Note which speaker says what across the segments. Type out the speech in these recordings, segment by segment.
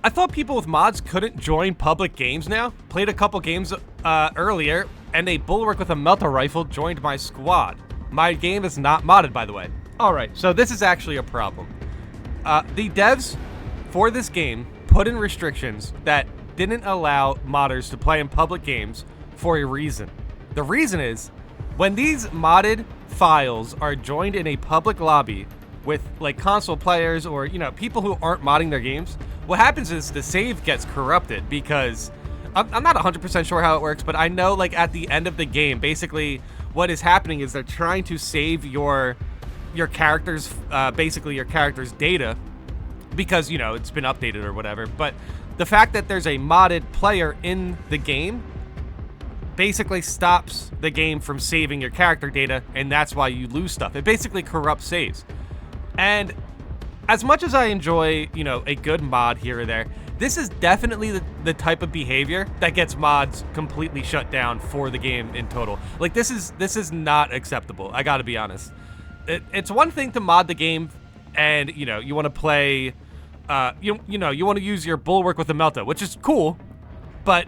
Speaker 1: I thought people with mods couldn't join public games now. Played a couple games earlier, and a bulwark with a melta rifle joined my squad. My game is not modded, by the way. Alright, so this is actually a problem. The devs for this game put in restrictions that didn't allow modders to play in public games for a reason. The reason is, when these modded files are joined in a public lobby with like console players or, you know, people who aren't modding their games, what happens is the save gets corrupted because I'm not 100% sure how it works, but I know like at the end of the game, basically what is happening is they're trying to save your character's basically your character's data because, you know, it's been updated or whatever. But the fact that there's a modded player in the game basically stops the game from saving your character data, and that's why you lose stuff. It basically corrupts saves. And as much as I enjoy, you know, a good mod here or there, this is definitely the type of behavior that gets mods completely shut down for the game in total. Like, this is not acceptable. I gotta be honest. It's one thing to mod the game and, you know, you want to play, you want to use your bulwark with the melta, which is cool, but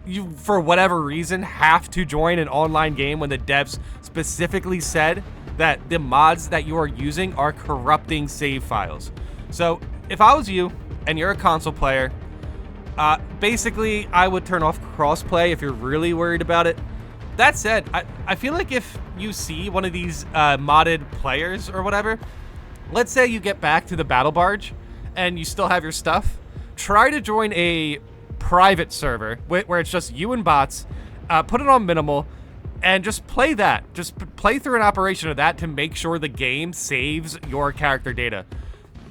Speaker 1: you, for whatever reason, have to join an online game when the devs specifically said that the mods that you are using are corrupting save files. So if I was you and you're a console player, basically I would turn off crossplay if you're really worried about it. That said, I feel like if you see one of these modded players or whatever, let's say you get back to the battle barge and you still have your stuff, try to join a private server where it's just you and bots, put it on minimal, and just play that. Just play through an operation of that to make sure the game saves your character data.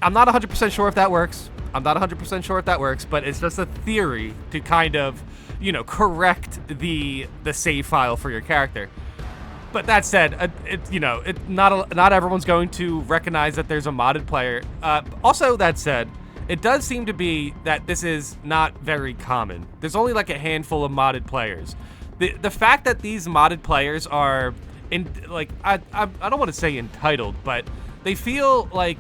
Speaker 1: I'm not 100% sure if that works. But it's just a theory to kind of, you know, correct the save file for your character. But that said, not everyone's going to recognize that there's a modded player. Also, that said, it does seem to be that this is not very common. There's only like a handful of modded players. The fact that these modded players are I don't want to say entitled, but they feel like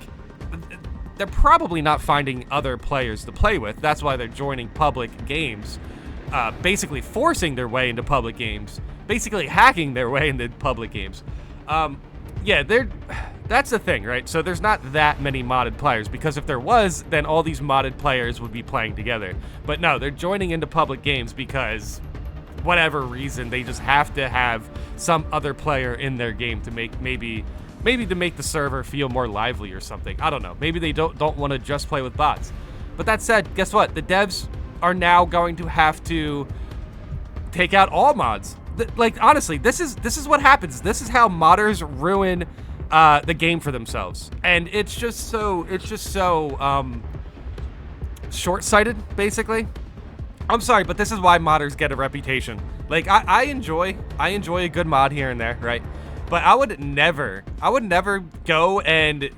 Speaker 1: they're probably not finding other players to play with. That's why they're joining public games, basically forcing their way into public games, basically hacking their way into public games. Yeah, that's the thing, right? So there's not that many modded players, because if there was, then all these modded players would be playing together. But no, they're joining into public games because whatever reason, they just have to have some other player in their game to make maybe to make the server feel more lively or something. I don't know. Maybe they don't want to just play with bots. But that said, guess what? The devs are now going to have to take out all mods. Like, honestly, this is what happens. This is how modders ruin the game for themselves. And it's just so short-sighted, basically. I'm sorry, but this is why modders get a reputation. Like, I enjoy a good mod here and there, right? But I would never go and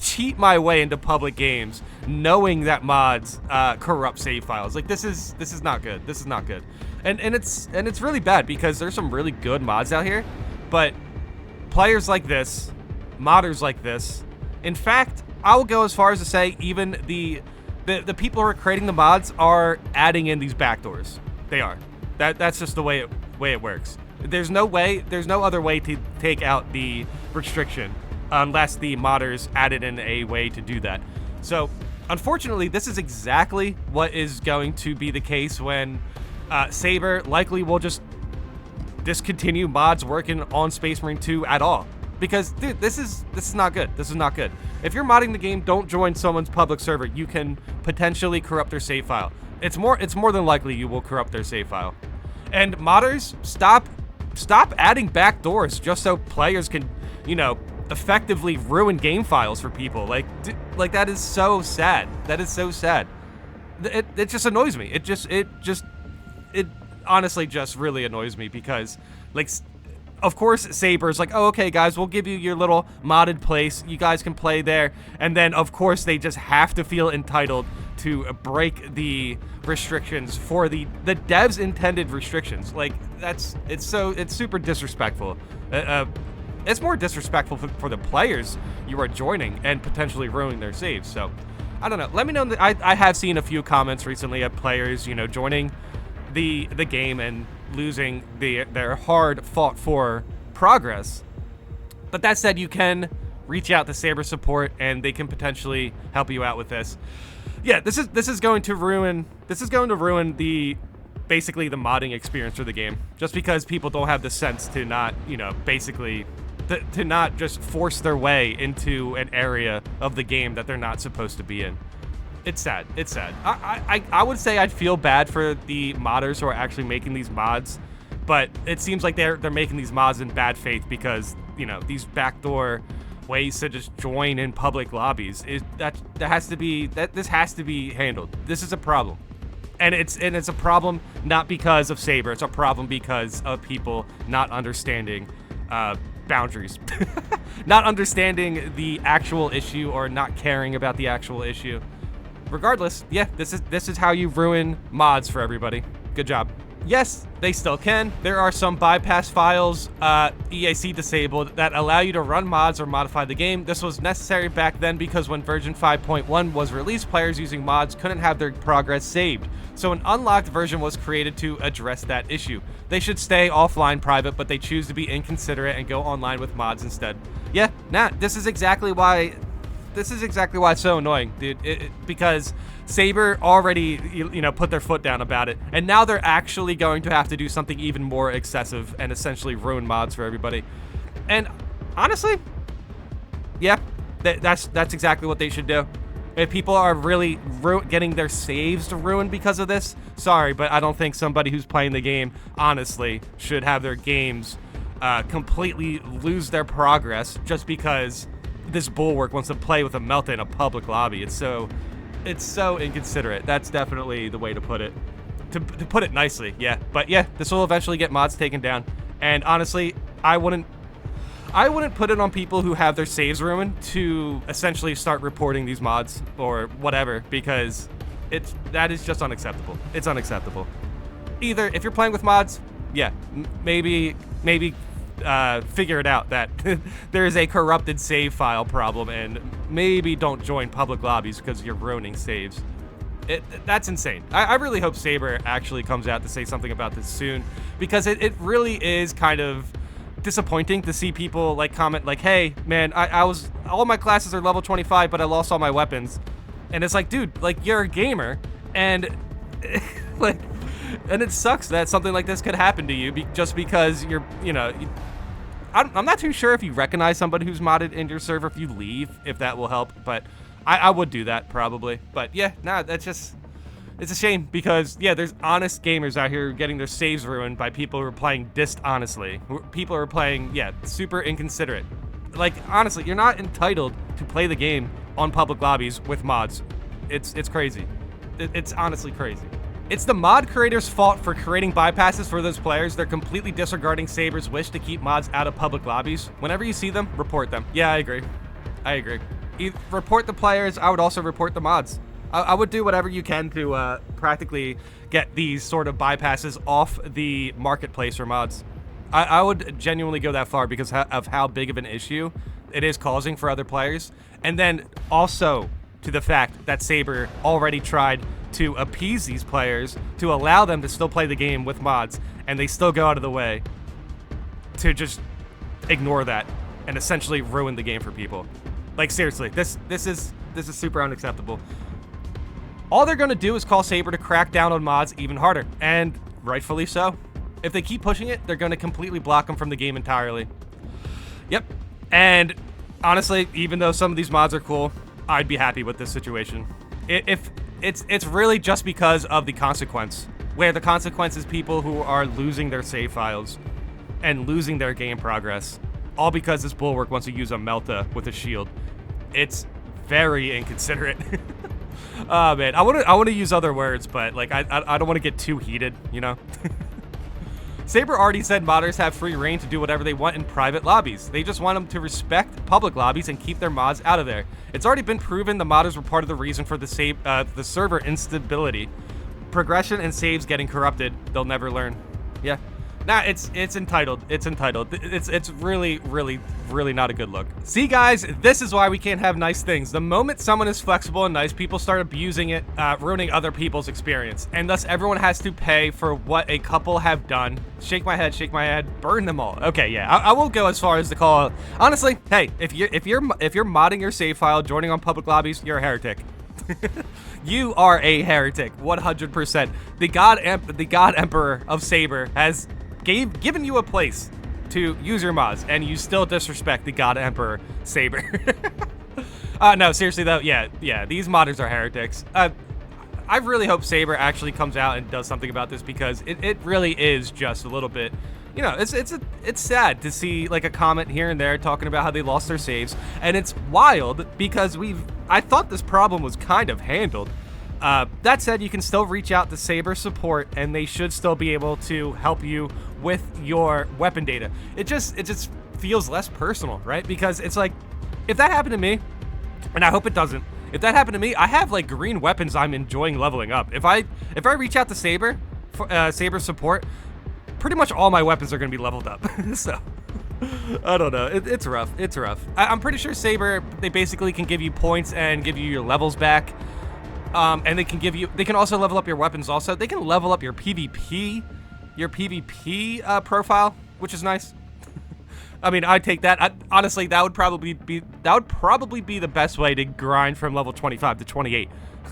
Speaker 1: cheat my way into public games knowing that mods corrupt save files. Like, this is not good. This is not good. And it's really bad because there's some really good mods out here, but players like this, modders like this, in fact, I will go as far as to say even the people who are creating the mods are adding in these backdoors. They are. That's just the way it works. There's no other way to take out the restriction unless the modders added in a way to do that. So, unfortunately, this is exactly what is going to be the case when Saber likely will just discontinue mods working on Space Marine 2 at all. Because, dude, this is not good. This is not good. If you're modding the game, don't join someone's public server. You can potentially corrupt their save file. It's more than likely you will corrupt their save file. And modders, stop adding backdoors just so players can, you know, effectively ruin game files for people. Like that is so sad. That is so sad. It just annoys me. It honestly just really annoys me because, like, of course, Saber's like, oh, okay, guys, we'll give you your little modded place. You guys can play there. And then, of course, they just have to feel entitled to break the restrictions for the devs' intended restrictions. Like, it's super disrespectful. It's more disrespectful for the players you are joining and potentially ruining their saves. So, I don't know. Let me know. I have seen a few comments recently of players, you know, joining the game and losing their hard fought for progress. But that said, you can reach out to Saber support and they can potentially help you out with this. Yeah, this is going to ruin the basically the modding experience for the game, just because people don't have the sense to not, you know, basically to not just force their way into an area of the game that they're not supposed to be in. It's sad. It's sad. I would say I'd feel bad for the modders who are actually making these mods, but it seems like they're making these mods in bad faith because, you know, these backdoor ways to just join in public lobbies this has to be handled. This is a problem. And it's a problem not because of Saber. It's a problem because of people not understanding boundaries, not understanding the actual issue or not caring about the actual issue. Regardless, yeah, this is how you ruin mods for everybody. Good job. Yes, they still can. There are some bypass files, EAC disabled, that allow you to run mods or modify the game. This was necessary back then because when version 5.1 was released, players using mods couldn't have their progress saved. So an unlocked version was created to address that issue. They should stay offline private, but they choose to be inconsiderate and go online with mods instead. Yeah, this is exactly why it's so annoying, dude. Because Saber already, you know, put their foot down about it, and now they're actually going to have to do something even more excessive and essentially ruin mods for everybody. And honestly, yeah, that's exactly what they should do. If people are really getting their saves ruined because of this, sorry, but I don't think somebody who's playing the game honestly should have their games completely lose their progress just because this bulwark wants to play with a Melta in a public lobby. It's so inconsiderate. That's definitely the way to put it. To put it nicely, yeah. But yeah, this will eventually get mods taken down. And honestly, I wouldn't put it on people who have their saves ruined to essentially start reporting these mods or whatever, because that is just unacceptable. It's unacceptable. Either if you're playing with mods, yeah, maybe figure it out that there is a corrupted save file problem, and maybe don't join public lobbies because you're ruining saves. That's insane. I really hope Saber actually comes out to say something about this soon, because it really is kind of disappointing to see people like comment like, hey man, all my classes are level 25 but I lost all my weapons. And it's like, dude, like, you're a gamer, and like, and it sucks that something like this could happen to you just because you're, you know, I'm not too sure if you recognize somebody who's modded in your server if you leave, if that will help, but I would do that probably. But yeah, that's just, it's a shame because, yeah, there's honest gamers out here getting their saves ruined by people who are playing dishonestly. People who are playing, yeah, super inconsiderate. Like, honestly, you're not entitled to play the game on public lobbies with mods. It's crazy. It's honestly crazy. It's the mod creators' fault for creating bypasses for those players. They're completely disregarding Saber's wish to keep mods out of public lobbies. Whenever you see them, report them. Yeah, I agree. Report the players. I would also report the mods. I would do whatever you can to practically get these sort of bypasses off the marketplace for mods. I would genuinely go that far because of how big of an issue it is causing for other players. And then also to the fact that Saber already tried to appease these players to allow them to still play the game with mods, and they still go out of the way to just ignore that and essentially ruin the game for people. Like, seriously, this is super unacceptable. All they're gonna do is call Saber to crack down on mods even harder, and rightfully so. If they keep pushing it, they're gonna completely block them from the game entirely. Yep. And honestly, even though some of these mods are cool, I'd be happy with this situation. If it's really just because of the consequence, where the consequence is people who are losing their save files and losing their game progress, all because this bulwark wants to use a Melta with a shield. It's very inconsiderate. Oh man, I want to use other words, but like I don't want to get too heated, you know. Saber already said modders have free reign to do whatever they want in private lobbies. They just want them to respect public lobbies and keep their mods out of there. It's already been proven the modders were part of the reason for the server instability. Progression and saves getting corrupted. They'll never learn. Yeah. Nah, it's entitled. It's entitled. It's really, really, really not a good look. See, guys, this is why we can't have nice things. The moment someone is flexible and nice, people start abusing it, ruining other people's experience, and thus everyone has to pay for what a couple have done. Shake my head, burn them all. Okay, yeah, I won't go as far as to call. Honestly, hey, if you're modding your save file, joining on public lobbies, you're a heretic. You are a heretic, 100%. The God Emperor of Saber has given you a place to use your mods, and you still disrespect the God Emperor Saber. No, seriously though, yeah, these modders are heretics. I really hope Saber actually comes out and does something about this, because it really is just a little bit, you know, it's sad to see like a comment here and there talking about how they lost their saves, and it's wild because I thought this problem was kind of handled. That said, you can still reach out to Saber support, and they should still be able to help you with your weapon data. It just feels less personal, right? Because it's like, if that happened to me, and I hope it doesn't, if that happened to me, I have like green weapons I'm enjoying leveling up. If I reach out to Saber, Saber support, pretty much all my weapons are going to be leveled up. So, I don't know. It's rough. It's rough. I'm pretty sure Saber, they basically can give you points and give you your levels back. And they can also level up your weapons also. They can level up your PvP profile, which is nice. I mean, I'd take that. Honestly, that would probably be the best way to grind from level 25 to 28.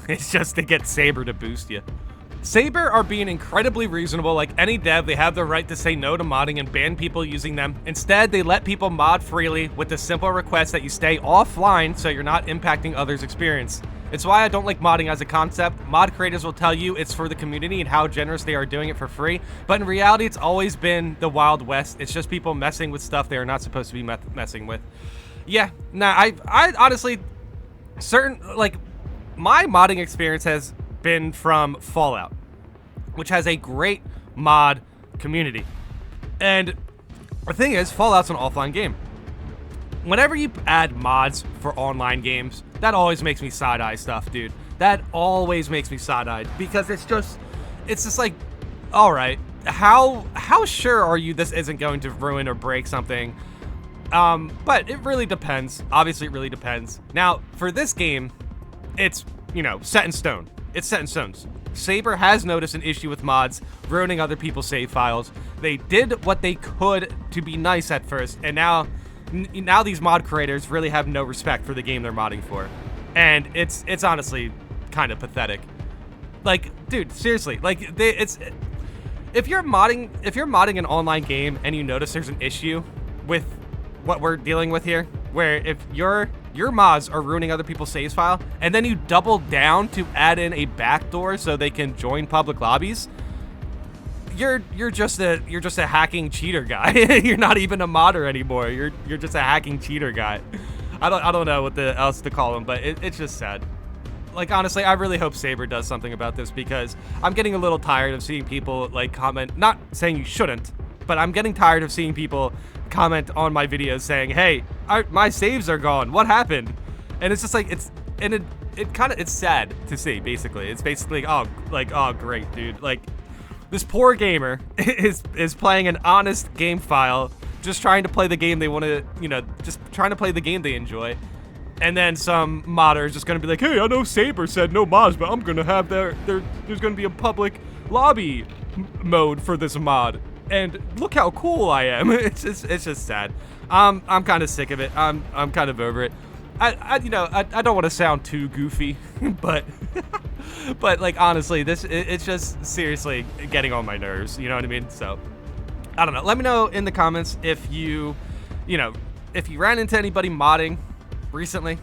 Speaker 1: It's just to get Saber to boost you. Saber are being incredibly reasonable. Like any dev, they have the right to say no to modding and ban people using them. Instead, they let people mod freely with the simple request that you stay offline so you're not impacting others' experience. It's why I don't like modding as a concept. Mod creators will tell you it's for the community and how generous they are doing it for free, but in reality, it's always been the Wild West. It's just people messing with stuff they are not supposed to be messing with. Yeah, nah, I honestly, my modding experience has been from Fallout, which has a great mod community. And the thing is, Fallout's an offline game. Whenever you add mods for online games, that always makes me side-eye stuff, dude. That always makes me side-eyed, because it's just like, all right, how sure are you this isn't going to ruin or break something? But it really depends. Obviously, it really depends. Now, for this game, it's, you know, set in stone. It's set in stone. Saber has noticed an issue with mods ruining other people's save files. They did what they could to be nice at first, and now these mod creators really have no respect for the game they're modding for. And it's honestly kind of pathetic. Like, dude, seriously, like if you're modding an online game and you notice there's an issue with what we're dealing with here, where if your mods are ruining other people's saves file, and then you double down to add in a backdoor so they can join public lobbies, you're just a hacking cheater guy. You're not even a modder anymore. You're just a hacking cheater guy. I don't know what else to call him, but it's just sad. Like, honestly, I really hope Saber does something about this, because I'm getting a little tired of seeing people like comment, not saying you shouldn't, but I'm getting tired of seeing people comment on my videos saying, hey, my saves are gone, what happened? And it's just like, it's sad to see. Basically, it's basically, oh great, dude, like, this poor gamer is playing an honest game file, just trying to play the game they want to, you know, just trying to play the game they enjoy. And then some modder is just going to be like, hey, I know Saber said no mods, but I'm going to have there's going to be a public lobby mode for this mod. And look how cool I am. It's just sad. I'm kind of sick of it. I'm kind of over it. I don't want to sound too goofy, but like, honestly, it's just seriously getting on my nerves. You know what I mean? So I don't know. Let me know in the comments if you ran into anybody modding recently.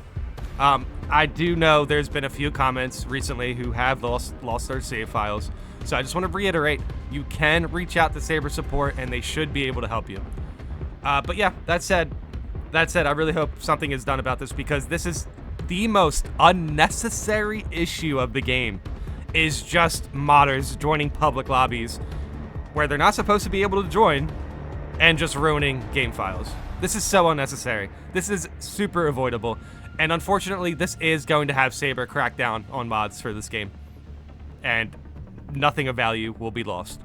Speaker 1: I do know there's been a few comments recently who have lost their save files. So I just want to reiterate, you can reach out to Saber support and they should be able to help you. But yeah, that said, I really hope something is done about this, because this is the most unnecessary issue of the game, is just modders joining public lobbies where they're not supposed to be able to join and just ruining game files. This is so unnecessary. This is super avoidable. And unfortunately, this is going to have Saber crack down on mods for this game. And nothing of value will be lost.